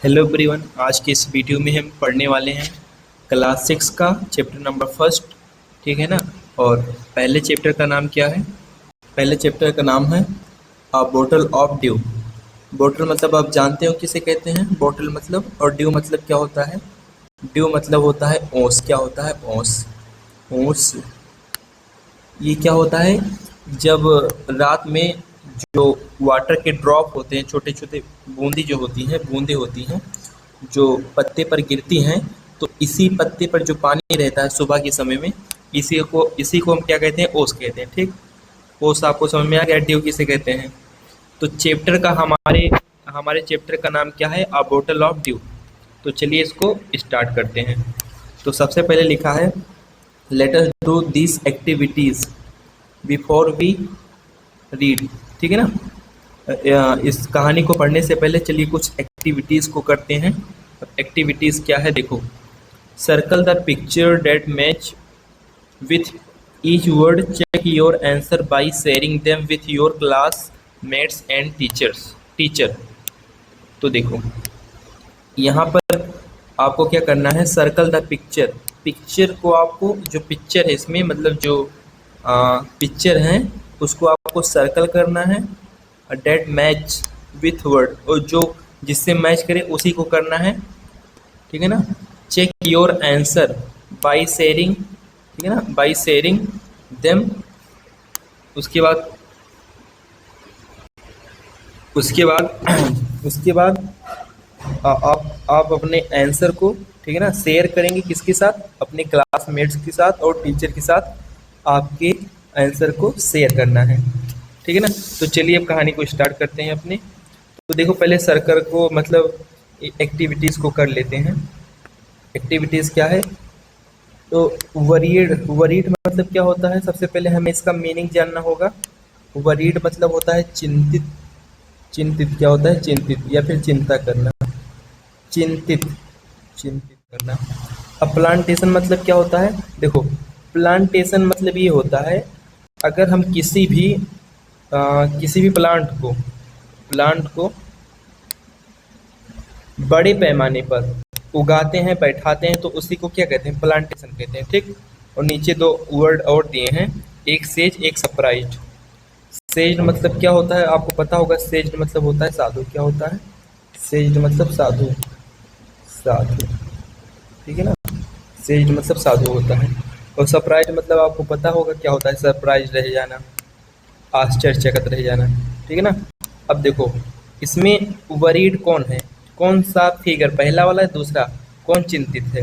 Hello everyone. आज के इस वीडियो में हम पढ़ने वाले हैं क्लास 6 का चैप्टर नंबर फर्स्ट। ठीक है ना। और पहले चैप्टर का नाम क्या है? पहले चैप्टर का नाम है अ बोतल ऑफ ड्यू। बोतल मतलब आप जानते हो किसे कहते हैं, बोतल मतलब, और ड्यू मतलब क्या होता है? ड्यू मतलब होता है ओस। क्या होता है? ओस। ओस ये क्या होता है? जब रात में जो वाटर के ड्रॉप होते हैं, छोटे छोटे बूंदी जो होती हैं, बूंदें होती हैं जो पत्ते पर गिरती हैं, तो इसी पत्ते पर जो पानी रहता है सुबह के समय में, इसी को हम क्या कहते हैं? ओस कहते हैं। ठीक। ओस आपको समझ में आ गया? ड्यू किसे कहते हैं? तो चैप्टर का हमारे हमारे चैप्टर का नाम क्या है? अ बोतल ऑफ ड्यू। तो चलिए इसको स्टार्ट करते हैं। तो सबसे पहले लिखा है, let us do this activities before we read. ठीक है ना। इस कहानी को पढ़ने से पहले चलिए कुछ एक्टिविटीज़ को करते हैं। एक्टिविटीज़ क्या है देखो। Circle the picture that match with each word. Check your answer by sharing them with your classmates and teacher. तो देखो, यहाँ पर आपको क्या करना है? Circle the picture. पिक्चर को आपको, जो पिक्चर है इसमें मतलब जो पिक्चर है उसको आपको सर्कल करना है। डेट मैच विथ वर्ड, और जो जिससे मैच करे उसी को करना है। ठीक है ना। Check your answer by sharing. ठीक है ना, बाय शेयरिंग देम। उसके बाद उसके बाद उसके बाद आप अपने आंसर को, ठीक है ना, शेयर करेंगे किसके साथ? अपने क्लासमेट्स के साथ और टीचर के साथ आपके आंसर को शेयर करना है। ठीक है ना। तो चलिए अब कहानी को स्टार्ट करते हैं अपने। तो देखो, पहले सर्कल को मतलब एक्टिविटीज़ को कर लेते हैं। एक्टिविटीज़ क्या है? तो वरीड, वरीड मतलब क्या होता है? सबसे पहले हमें इसका मीनिंग जानना होगा। वरीड मतलब होता है चिंतित। चिंतित क्या होता है? चिंतित या फिर चिंता करना। चिंतित, चिंतित करना। अब प्लांटेशन मतलब क्या होता है? देखो, प्लांटेशन मतलब ये होता है, अगर हम किसी भी प्लांट को बड़े पैमाने पर उगाते हैं, बैठाते हैं, तो उसी को क्या कहते हैं? प्लांटेशन कहते हैं। ठीक। और नीचे दो वर्ड और दिए हैं, एक सेज, एक सरप्राइज्ड। सेज्ड मतलब क्या होता है? आपको पता होगा, सेज्ड मतलब होता है साधु। क्या होता है? सेज्ड मतलब साधु। साधु, ठीक है ना। सेज्ड मतलब साधु होता है। और सरप्राइज मतलब आपको पता होगा क्या होता है? सरप्राइज रह जाना, आश्चर्यचकित रह जाना। ठीक है ना। अब देखो, इसमें वरीड कौन है? कौन सा फिगर, पहला वाला है दूसरा? कौन चिंतित है?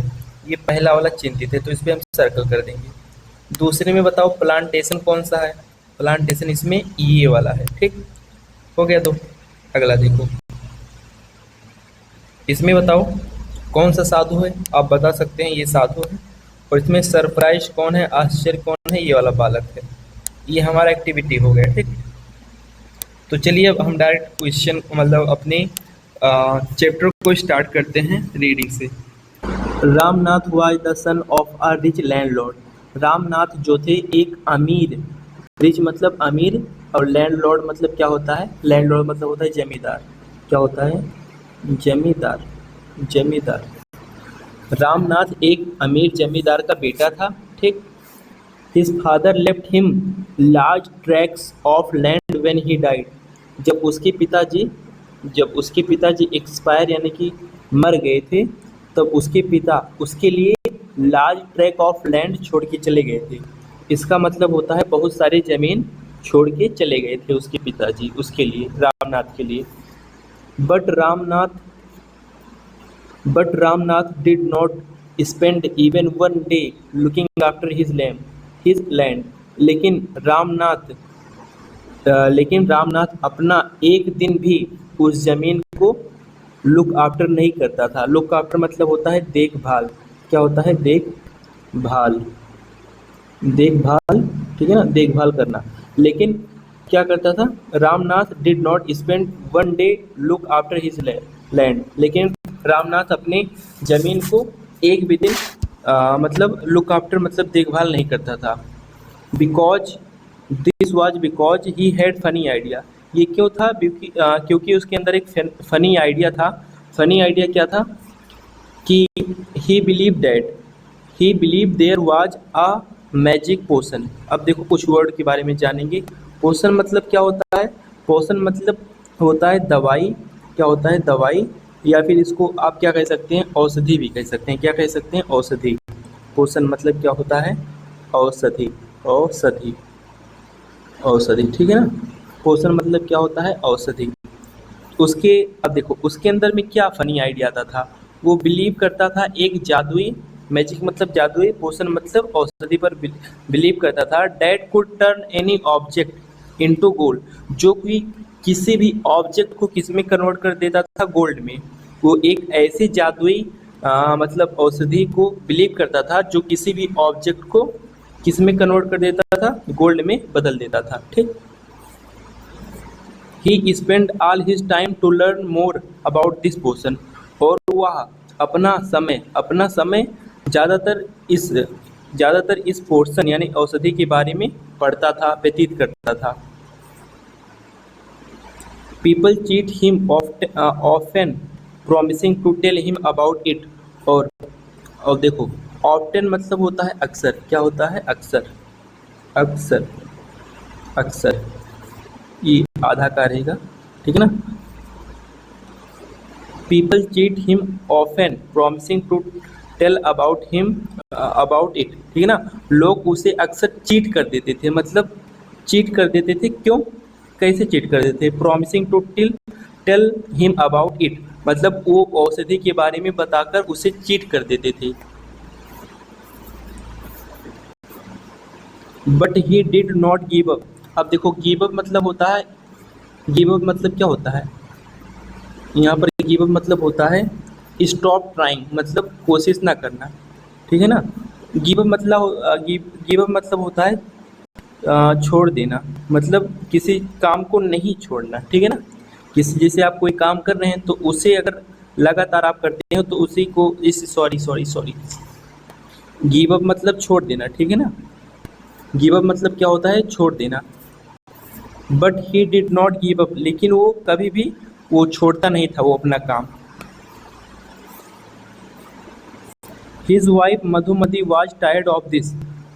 ये पहला वाला चिंतित है, तो इस पे हम सर्कल कर देंगे। दूसरे में बताओ प्लांटेशन कौन सा है? प्लांटेशन इसमें ये वाला है। ठीक हो गया। दो, अगला देखो, इसमें बताओ कौन सा साधु है? आप बता सकते हैं ये साधु है। और इसमें सरप्राइज कौन है? आश्चर्य कौन है? ये वाला बालक है। ये हमारा एक्टिविटी हो गया। ठीक। तो चलिए अब हम डायरेक्ट क्वेश्चन मतलब अपने चैप्टर को स्टार्ट करते हैं रीडिंग से। Ramnath was the son of a rich landlord. Ramnath जो थे एक अमीर, रिच मतलब अमीर, और लैंडलॉर्ड मतलब क्या होता है? लैंडलॉर्ड मतलब होता है जमींदार। क्या होता है? जमींदार। जमींदार। रामनाथ एक अमीर जमींदार का बेटा था। ठीक। His father left him large tracts of land when he died. जब उसके पिताजी जब उसके पिताजी एक्सपायर यानी कि मर गए थे, तब उसके पिता उसके लिए लार्ज ट्रैक ऑफ लैंड छोड़ के चले गए थे। इसका मतलब होता है बहुत सारी ज़मीन छोड़ के चले गए थे उसके पिताजी, उसके लिए, रामनाथ के लिए। But Ramnath But Ramnath did not spend even one day looking after his land. लेकिन रामनाथ अपना एक दिन भी उस जमीन को लुक आफ्टर नहीं करता था। लुक आफ्टर मतलब होता है देखभाल। क्या होता है? देखभाल। देखभाल, ठीक है ना, देखभाल करना। लेकिन क्या करता था? Ramnath did not spend one day look after his land. लेकिन रामनाथ अपने जमीन को एक भी दिन मतलब लुक आफ्टर मतलब देखभाल नहीं करता था। Because this was because he had funny idea. ये क्यों था? क्योंकि उसके अंदर एक फनी आइडिया था। फनी आइडिया क्या था कि he believe there was a magic potion. अब देखो कुछ वर्ड के बारे में जानेंगे। पोशन मतलब क्या होता है? पोशन मतलब होता है दवाई। क्या होता है? दवाई, या फिर इसको आप क्या कह सकते हैं? औषधि भी कह सकते हैं। क्या कह सकते हैं? औषधि। पोषण मतलब क्या होता है? औषधि। औषधि। औषधि, ठीक है ना। पोषण मतलब क्या होता है? औषधि। उसके अब देखो उसके अंदर में क्या फनी आइडिया आता था। वो बिलीव करता था एक जादुई, मैजिक मतलब जादुई, पोषण मतलब औषधि पर बिलीव करता था। That could turn any object into gold, जो कि किसी भी ऑब्जेक्ट को किस में कन्वर्ट कर देता था? गोल्ड में। वो एक ऐसी जादुई मतलब औषधि को बिलीव करता था जो किसी भी ऑब्जेक्ट को किस में कन्वर्ट कर देता था? गोल्ड में बदल देता था। ठीक। He spend all his time to learn more about this potion, और वह अपना समय ज़्यादातर इस पोर्शन यानी औषधि के बारे में पढ़ता था, व्यतीत करता था। People cheat him often promising to tell him about it. और देखो, ऑफ्टन मतलब होता है अक्सर। क्या होता है? अक्सर। अक्सर। अक्सर, ये आधा का रहेगा, ठीक है ना। People cheat him often promising to tell about it, ठीक है ना। लोग उसे अक्सर चीट कर देते थे, मतलब चीट कर देते थे। क्यों? कैसे चीट कर देते थे? Promising to tell him about it, मतलब वो औषधि के बारे में बताकर उसे चीट कर देते थे। But he did not give up. अब देखो, गिव अप मतलब होता है, गिव अप मतलब क्या होता है? यहाँ पर गिव अप मतलब होता है स्टॉप ट्राइंग, मतलब कोशिश ना करना, ठीक है ना। गिव अप मतलब होता है छोड़ देना, मतलब किसी काम को नहीं छोड़ना, ठीक है ना। किसी जैसे आप कोई काम कर रहे हैं तो उसे अगर लगातार आप करते हो तो उसी को इस sorry sorry sorry give up मतलब छोड़ देना, ठीक है ना। गिव अप मतलब क्या होता है? छोड़ देना। But he did not give up, लेकिन वो कभी भी वो छोड़ता नहीं था वो अपना काम। His wife Madhumati was tired of this.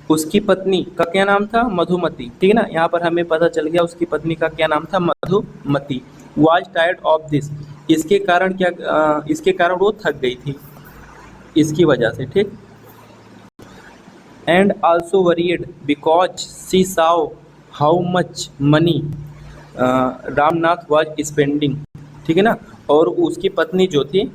उसकी पत्नी का क्या नाम था? मधुमती, ठीक है ना। यहाँ पर हमें पता चल गया उसकी पत्नी का क्या नाम था? Madhumati. Was tired of this, इसके कारण वो थक गई थी, इसकी वजह से, ठीक। And also worried because she saw how much money Ramnath was spending, ठीक है ना। और उसकी पत्नी जो थी,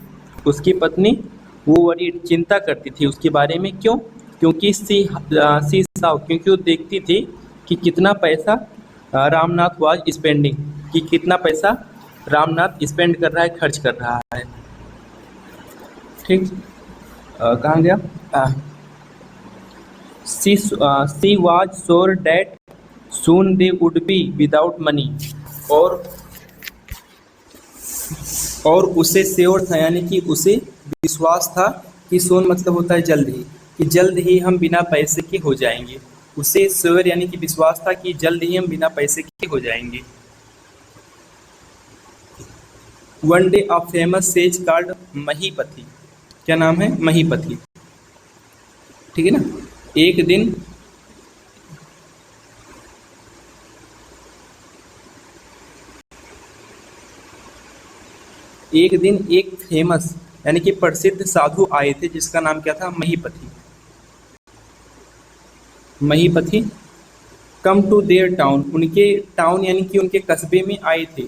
उसकी पत्नी वो वरीड चिंता करती थी उसके बारे में। क्यों? क्योंकि सी saw, क्योंकि वो देखती थी कि कितना पैसा रामनाथ वाज स्पेंडिंग, कि कितना पैसा रामनाथ स्पेंड कर रहा है, खर्च कर रहा है, ठीक। कहाँ गया? She was sure that soon they would be without money, और और उसे श्योर था, यानी कि उसे विश्वास था कि सोन मतलब होता है जल्द ही, कि जल्द ही हम बिना पैसे के हो जाएंगे। उसे श्योर यानी कि विश्वास था कि जल्द ही हम बिना पैसे के हो जाएंगे। One day a famous sage called Mahipati. क्या नाम है? महीपति, ठीक है ना। एक दिन एक फेमस यानी कि प्रसिद्ध साधु आए थे जिसका नाम क्या था? महीपति। महीपति कम टू देयर टाउन, उनके टाउन यानी कि उनके कस्बे में आए थे।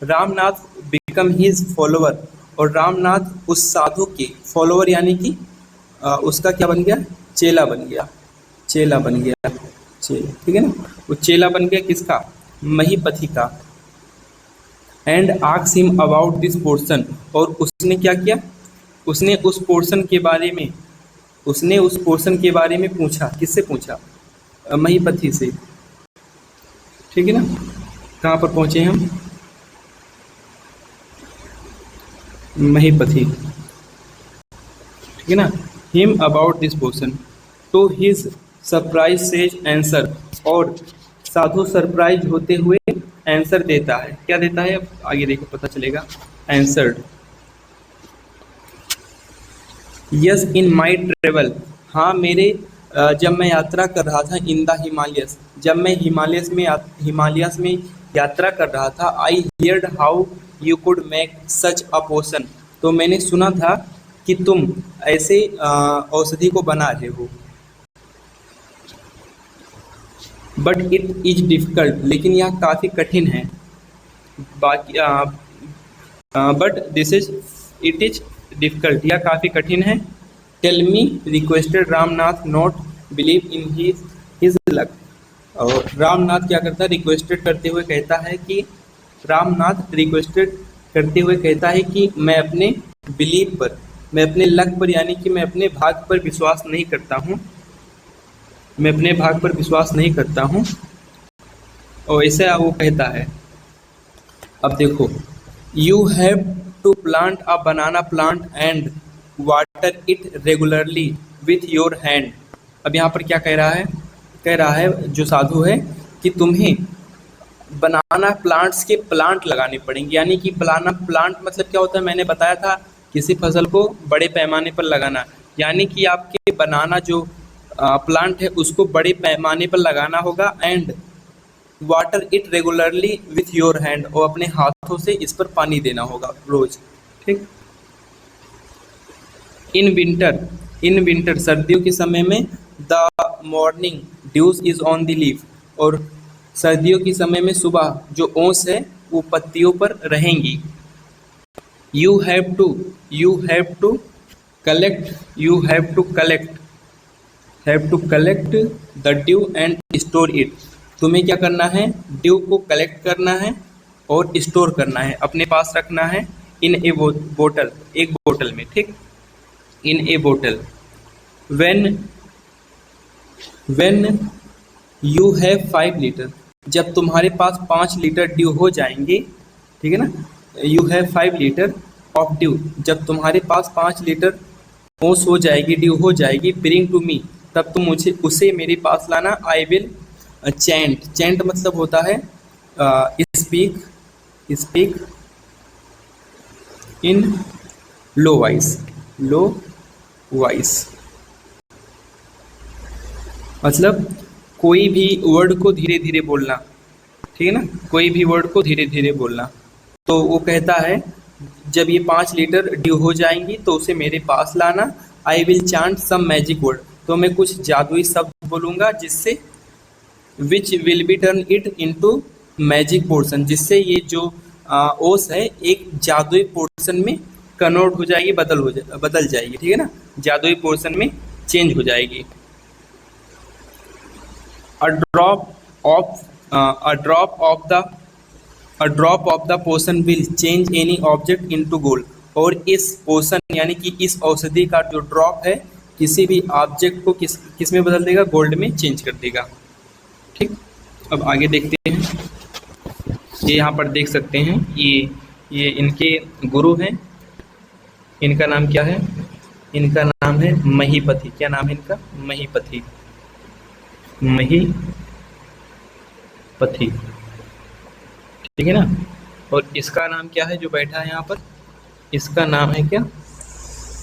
रामनाथ बिकम हिज फॉलोवर, और रामनाथ उस साधु के फॉलोवर यानी कि उसका क्या बन गया? चेला बन गया। चेला बन गया, चेला, ठीक है ना। वो चेला बन गया किसका? महीपति का। And asks him about this potion, और उसने क्या किया? उसने उस पोर्शन के बारे में पूछा। किससे पूछा? महीपति से, ठीक है ना। कहाँ पर पहुंचे हम? महीपति, ठीक है ना। हिम अबाउट दिस पोर्शन, तो हिज सरप्राइज सेज आंसर, और साधु सरप्राइज होते हुए आंसर देता है। क्या देता है? अब आगे देखो पता चलेगा। Answered, yes in my travel, हाँ मेरे जब मैं यात्रा कर रहा था इन द हिमालयस, जब मैं हिमालयस में यात्रा कर रहा था, I heard how you could make such a potion, तो मैंने सुना था कि तुम ऐसे औषधि को बना रहे हो। बट इट इज डिफ़िकल्ट, लेकिन यह काफ़ी कठिन है। बाकी but this is it is difficult, यह काफ़ी कठिन है। Tell me requested Ramnath not believe in his luck, और रामनाथ क्या करता है, रिक्वेस्टेड करते हुए कहता है कि रामनाथ रिक्वेस्टेड करते हुए कहता है कि मैं अपने बिलीव पर, मैं अपने लक पर, यानी कि मैं अपने भाग पर विश्वास नहीं करता हूँ, मैं अपने भाग पर विश्वास नहीं करता हूँ। और ऐसा वो कहता है। अब देखो, you have to plant a banana plant and water it regularly with your hand. अब यहाँ पर क्या कह रहा है, कह रहा है जो साधु है कि तुम्हें बनाना प्लांट्स के प्लांट लगाने पड़ेंगे, यानी कि बनाना प्लांट मतलब क्या होता है, मैंने बताया था किसी फसल को बड़े पैमाने पर लगाना, यानी कि आपके बनाना जो प्लांट है उसको बड़े पैमाने पर लगाना होगा। And water it regularly with your hand, और अपने हाथों से इस पर पानी देना होगा रोज। ठीक। इन विंटर सर्दियों के समय में the morning dews is on the leaf, और सर्दियों के समय में सुबह जो ओस है वो पत्तियों पर रहेंगी। You have to collect you have to collect the dew and store it, तुम्हें क्या करना है, ड्यू को कलेक्ट करना है और स्टोर करना है, अपने पास रखना है। इन ए बोतल, एक बोतल में। ठीक। इन ए बोतल। When when you have 5 litre, जब तुम्हारे पास 5 लीटर ड्यू हो जाएंगे, ठीक है ना, you have 5 litre of due, जब तुम्हारे पास 5 लीटर ओस हो जाएगी, ड्यू हो जाएगी, ब्रिंग टू मी, तब तुम मुझे उसे मेरे पास लाना। आई विल चैंट मतलब होता है स्पीक इन लो वॉइस, मतलब कोई भी वर्ड को धीरे धीरे बोलना, ठीक है ना, कोई भी वर्ड को धीरे धीरे बोलना। तो वो कहता है जब ये 5 लीटर ड्यू हो जाएंगी तो उसे मेरे पास लाना। I will chant some magic word, तो मैं कुछ जादुई शब्द बोलूँगा जिससे which will be turn it into magic potion, जिससे ये जो ओस है एक जादुई पोर्शन में कन्वर्ट हो जाएगी, बदल जाएगी, ठीक है ना, जादुई पोर्शन में चेंज हो जाएगी। A drop of the potion will change any object into gold, और इस पोशन यानी कि इस औषधि का जो ड्रॉप है किसी भी ऑब्जेक्ट को किस में बदल देगा, गोल्ड में चेंज कर देगा। ठीक। अब आगे देखते हैं। ये यहाँ पर देख सकते हैं, ये इनके गुरु हैं, इनका नाम क्या है, इनका नाम है महीपति। क्या नाम है इनका, महीपति। ठीक है ना। और इसका नाम क्या है जो बैठा है यहाँ पर, इसका नाम है क्या,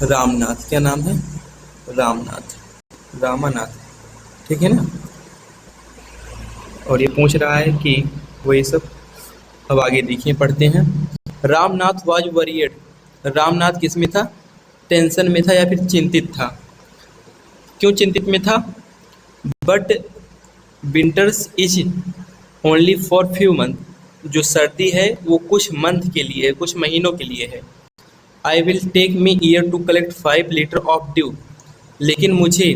रामनाथ। क्या नाम है, रामानाथ। ठीक है ना। और ये पूछ रहा है कि वो ये सब, अब आगे देखिए, पढ़ते हैं। रामनाथ वाज वरीड, रामनाथ किस में था, टेंशन में था या फिर चिंतित था। क्यों चिंतित में था, but winters is only for few month, जो सर्दी है वो कुछ मंथ के लिए है, कुछ महीनों के लिए है। I will take me year to collect 5 litre of dew, लेकिन मुझे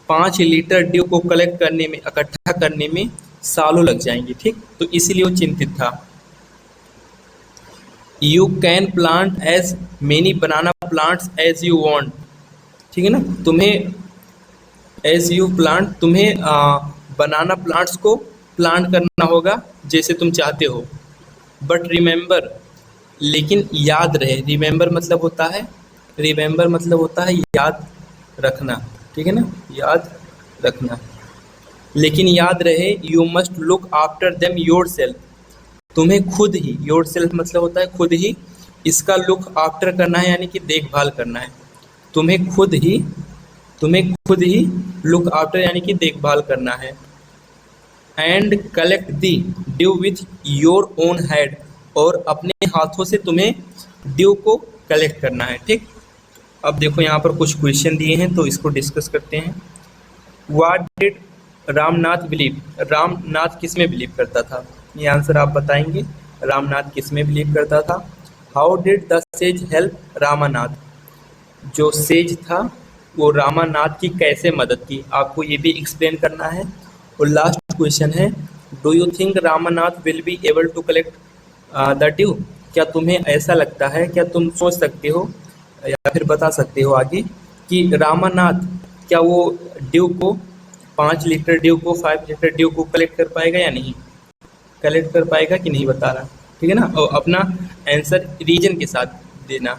5 लीटर ड्यू को कलेक्ट करने में, इकट्ठा करने में सालों लग जाएंगे। ठीक। तो इसीलिए वो चिंतित था। You can plant as many banana plants as you want, ठीक है ना, तुम्हें एज यू प्लांट, तुम्हें बनाना प्लांट्स को प्लांट करना होगा जैसे तुम चाहते हो। बट रिमेंबर, लेकिन याद रहे, रिमेंबर मतलब होता है याद रखना, ठीक है ना, याद रखना। लेकिन याद रहे, you must look after them your self, तुम्हें खुद ही, योर सेल्फ मतलब होता है खुद ही, इसका लुक आफ्टर करना है, यानी कि देखभाल करना है। तुम्हें खुद ही लुक आफ्टर यानी कि देखभाल करना है। And collect the due with your own hand, और अपने हाथों से तुम्हें ड्यू को कलेक्ट करना है। ठीक, अब देखो यहाँ पर कुछ क्वेश्चन दिए हैं तो इसको डिस्कस करते हैं। What did Ramnath believe, Ramnath किस में बिलीव करता था? ये आंसर आप बताएंगे, रामनाथ किस में बिलीव करता था। How did the sage help Ramanath, जो सेज था वो रामानाथ की कैसे मदद की, आपको ये भी एक्सप्लेन करना है। और लास्ट क्वेश्चन है, do you think Ramanath will be able to collect the dew, क्या तुम्हें ऐसा लगता है, क्या तुम सोच सकते हो या फिर बता सकते हो आगे कि रामानाथ क्या वो ड्यू को 5 लीटर ड्यू को 5 लीटर ड्यू को कलेक्ट कर पाएगा या नहीं, कलेक्ट कर पाएगा कि नहीं बता रहा। ठीक है ना, और अपना आंसर रीजन के साथ देना,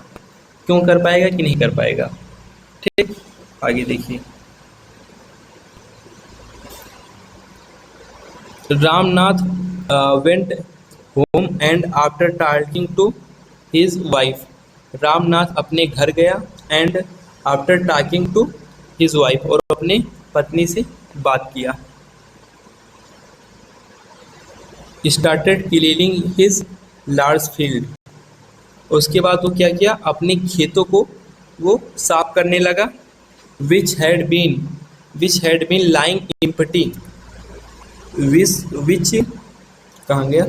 क्यों कर पाएगा कि नहीं कर पाएगा। ठीक, आगे देखिए। Ramnath went home and after talking to his wife, Ramnath अपने घर गया and after talking to his wife, और अपने पत्नी से बात किया। Started cleaning his large field, उसके बाद वो क्या किया, अपने खेतों को वो साफ करने लगा। Which had been lying empty, which कहाँ गया,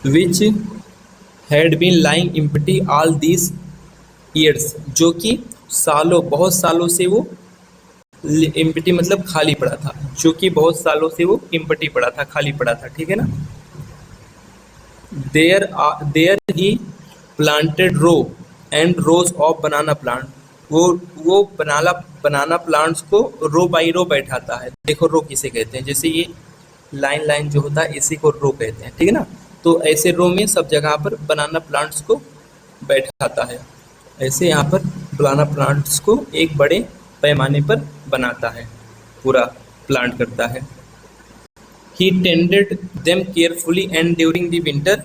which had been lying empty all these years, जो कि बहुत सालों से वो एम्प्टी मतलब खाली पड़ा था, जो कि बहुत सालों से वो एम्प्टी पड़ा था, खाली पड़ा था। ठीक है ना। There he planted row and rows of banana plant, वो बनाना प्लांट्स को रो बाई रो बैठाता है। देखो रो किसे कहते हैं, जैसे ये लाइन जो होता है इसी को रो कहते हैं। ठीक है ना, तो ऐसे रो में सब जगह पर बनाना प्लांट्स को बैठाता है, ऐसे यहाँ पर बनाना प्लांट्स को एक बड़े पैमाने पर बनाता है, पूरा प्लांट करता है। He tended them carefully and during the winter,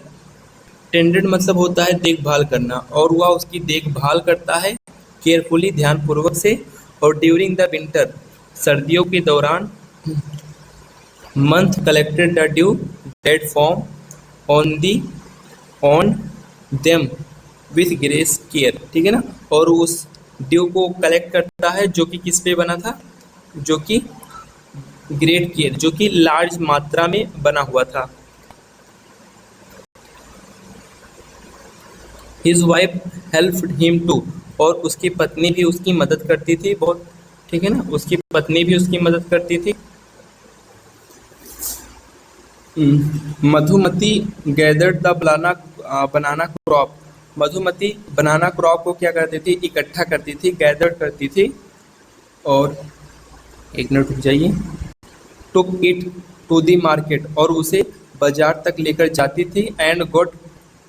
tended मतलब होता है देखभाल करना, और वह उसकी देखभाल करता है केयरफुली ध्यानपूर्वक से, और ड्यूरिंग द विंटर सर्दियों के दौरान month collected the due dead form on them with grace care. ठीक है ना, और उस ड्यू को कलेक्ट करता है जो कि किस पे बना था, जो कि ग्रेट केयर, जो कि लार्ज मात्रा में बना हुआ था। His wife helped him too, और उसकी पत्नी भी उसकी मदद करती थी बहुत। ठीक है ना, उसकी पत्नी भी उसकी मदद करती थी। Madhumati gathered the banana crop, Madhumati banana crop को क्या करती थी, इकट्ठा करती थी, गैदर करती थी। और एक मिनट रुक जाइए, took it to the market, और उसे बाजार तक लेकर जाती थी। And got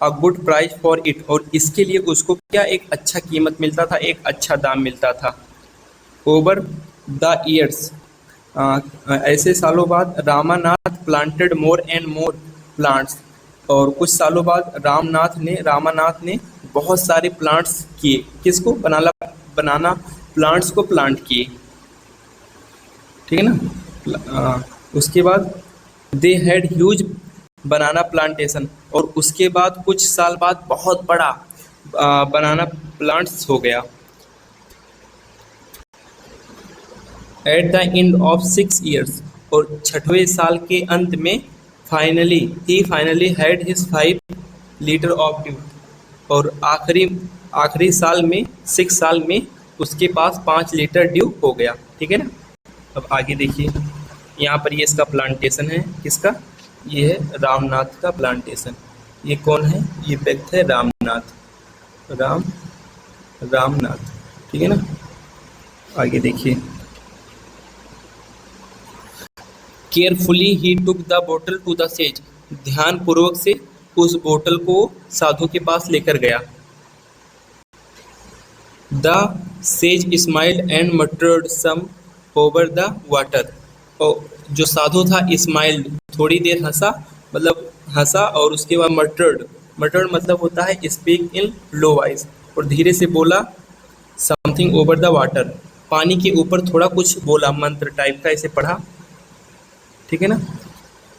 a good price for it, और इसके लिए उसको क्या एक अच्छा कीमत मिलता था, एक अच्छा दाम मिलता था। ओवर द ईयर्स, ऐसे सालों बाद Ramanath planted more and more plants, और कुछ सालों बाद रामानाथ ने बहुत सारे प्लांट्स किए, किसको, बनाना प्लांट्स को प्लांट किए। ठीक है ना, उसके बाद they had huge banana plantation, और उसके बाद कुछ साल बाद बहुत बड़ा बनाना प्लांट्स हो गया। At the end of 6 years, और 6वें साल के अंत में finally had his 5 litre of due, और आखिरी साल में 6 साल में उसके पास 5 लीटर ड्यू हो गया। ठीक है ना, अब आगे देखिए, यहाँ पर ये इसका प्लांटेशन है, किसका, ये है रामनाथ का प्लांटेशन। ये कौन है, ये व्यक्ति है रामनाथ। ठीक है ना, आगे देखिए। Carefully he took the bottle to the sage, ध्यान पूर्वक से उस बोतल को साधु के पास लेकर गया। The sage smiled and muttered some over the water, और जो साधु था स्माइल्ड, थोड़ी देर हंसा, मतलब हंसा, और उसके बाद मटर्ड मटर्ड मतलब होता है स्पीक इन लो वॉइस, और धीरे से बोला। समथिंग ओवर द वाटर, पानी के ऊपर थोड़ा कुछ बोला, मंत्र टाइप का, इसे पढ़ा, ठीक है ना।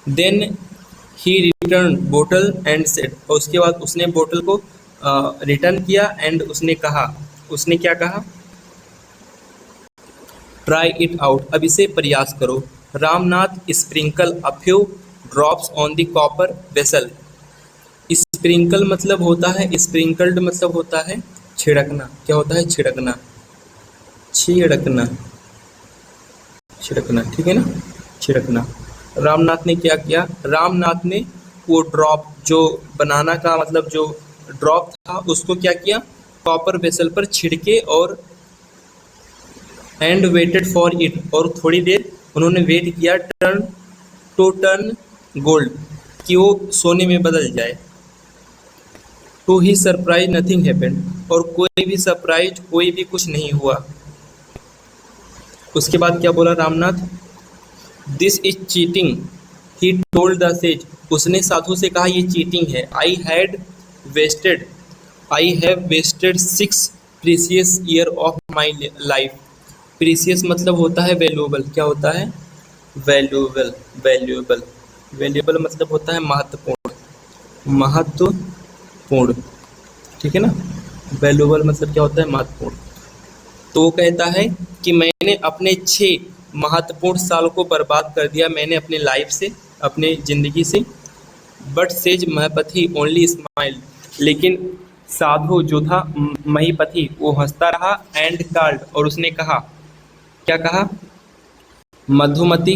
Then he return bottle and said, और उसके बाद उसने बोतल को रिटर्न किया एंड उसने कहा, उसने क्या कहा, ट्राई इट आउट, अब इसे प्रयास करो। Ramnath sprinkle a few drops on the copper vessel, sprinkle मतलब होता है, स्प्रिंकल्ड मतलब होता है छिड़कना, क्या होता है, छिड़कना, छिड़कना, छिड़कना, ठीक है ना, छिड़कना। रामनाथ ने क्या किया, रामनाथ ने वो ड्रॉप, जो बनाना का मतलब जो ड्रॉप था, उसको क्या किया, कॉपर वेसल पर छिड़के, और एंड वेटेड फॉर इट, और थोड़ी देर उन्होंने वेट किया, टर्न गोल्ड, कि वो सोने में बदल जाए। To he surprise nothing happened, और कोई भी सरप्राइज, कोई भी कुछ नहीं हुआ। उसके बाद क्या बोला रामनाथ, this is cheating, he told the sage, उसने साधु से कहा ये चीटिंग है। I have wasted 6 precious year of my life, precious मतलब होता है वैल्यूएबल, क्या होता है, वैल्यूएबल, वैल्यूएबल, वैल्यूएबल मतलब होता है महत्वपूर्ण, महत्वपूर्ण, ठीक है ना, वैल्यूएबल मतलब क्या होता है, महत्वपूर्ण। तो वो कहता है कि मैंने अपने 6 महत्वपूर्ण साल को बर्बाद कर दिया, मैंने अपने लाइफ से, अपने ज़िंदगी से। बट सेज महपति ओनली स्माइल, लेकिन साधु जो था महीपति, वो हंसता रहा, एंड कॉल्ड, और उसने कहा, क्या कहा, Madhumati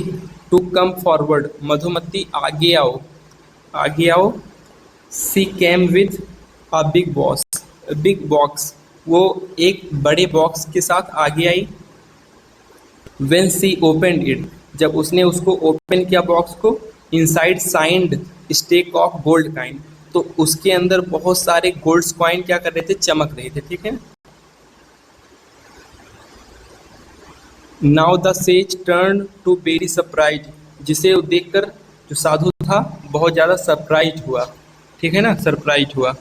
to come forward, Madhumati आगे आओ, आगे आओ। She came with a big box, वो एक बड़े बॉक्स के साथ आगे आई। When she opened it, जब उसने उसको ओपन किया बॉक्स को, inside shined stack of gold coin, तो उसके अंदर बहुत सारे गोल्ड कॉइन क्या कर रहे थे, चमक रहे थे, ठीक है। Now the sage turn to very surprise, जिसे देखकर जो साधु था बहुत ज़्यादा सरप्राइज हुआ, ठीक है ना, सरप्राइज हुआ।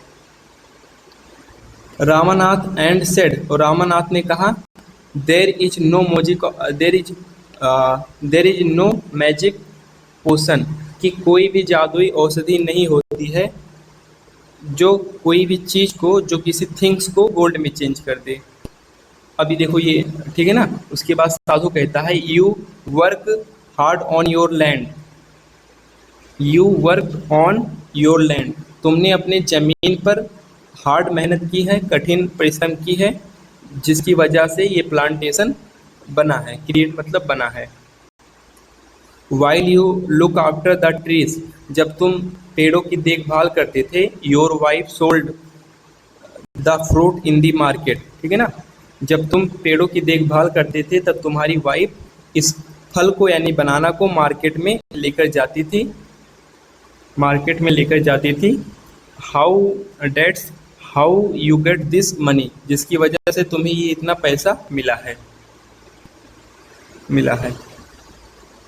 रामानाथ एंड सेड, और रामानाथ ने कहा, there is no magic there is no magic potion, कि कोई भी जादुई औषधि नहीं होती है जो कोई भी चीज़ को, जो किसी थिंग्स को गोल्ड में चेंज कर दे। अभी देखो ये, ठीक है ना। उसके बाद साधु कहता है, you work hard on your land, you work on your land, तुमने अपने ज़मीन पर हार्ड मेहनत की है, कठिन परिश्रम की है, जिसकी वजह से ये प्लांटेशन बना है, क्रिएट मतलब बना है। While you look after the trees, जब तुम पेड़ों की देखभाल करते थे, your wife sold the fruit in the market, ठीक है ना। जब तुम पेड़ों की देखभाल करते थे, तब तुम्हारी वाइफ इस फल को यानी बनाना को मार्केट में लेकर जाती थी, मार्केट में लेकर जाती थी। How dates how you get this money, जिसकी वजह से तुम्हें ये इतना पैसा मिला है, मिला है।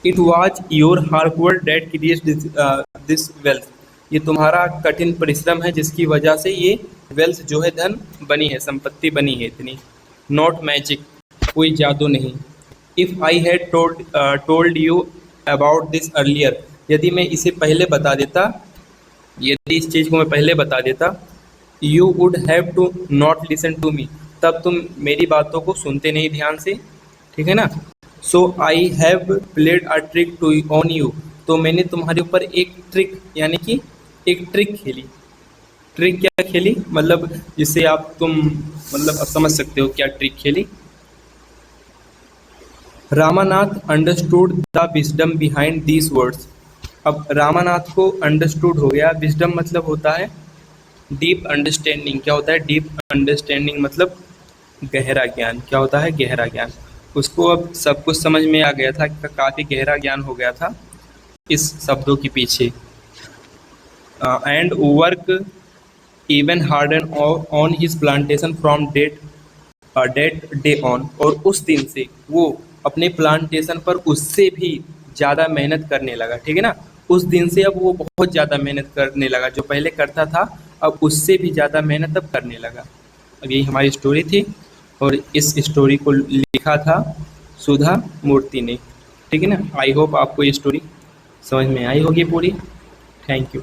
It was your hard work that create this wealth, ये तुम्हारा कठिन परिश्रम है जिसकी वजह से ये वेल्थ जो है, धन बनी है, संपत्ति बनी है इतनी। नॉट मैजिक, कोई जादू नहीं। If I had told you about this earlier, यदि मैं इसे पहले बता देता, यदि इस चीज़ को मैं पहले बता देता, you would have to not listen to me, तब तुम मेरी बातों को सुनते नहीं ध्यान से, ठीक है ना। So I have played a trick to on you, तो मैंने तुम्हारे ऊपर एक ट्रिक यानी कि एक ट्रिक खेली। ट्रिक क्या खेली, मतलब जिससे आप तुम मतलब आप समझ सकते हो क्या ट्रिक खेली। Ramanath understood the wisdom behind these words, अब रामानाथ को अंडरस्टूड हो गया। विजडम मतलब होता है डीप अंडरस्टैंडिंग, क्या होता है, डीप अंडरस्टैंडिंग मतलब गहरा ज्ञान, क्या होता है, गहरा ज्ञान। उसको अब सब कुछ समझ में आ गया था, काफ़ी गहरा ज्ञान हो गया था इस शब्दों के पीछे। And work even harder on his plantation from that day on, और उस दिन से वो अपने प्लांटेशन पर उससे भी ज़्यादा मेहनत करने लगा, ठीक है ना। उस दिन से अब वो बहुत ज़्यादा मेहनत करने लगा, जो पहले करता था अब उससे भी ज़्यादा मेहनत अब करने लगा। अब यही हमारी स्टोरी थी और इस स्टोरी को लिखा था सुधा मूर्ति ने। ठीक है ना। आई होप आपको ये स्टोरी समझ में आई होगी पूरी। Thank you.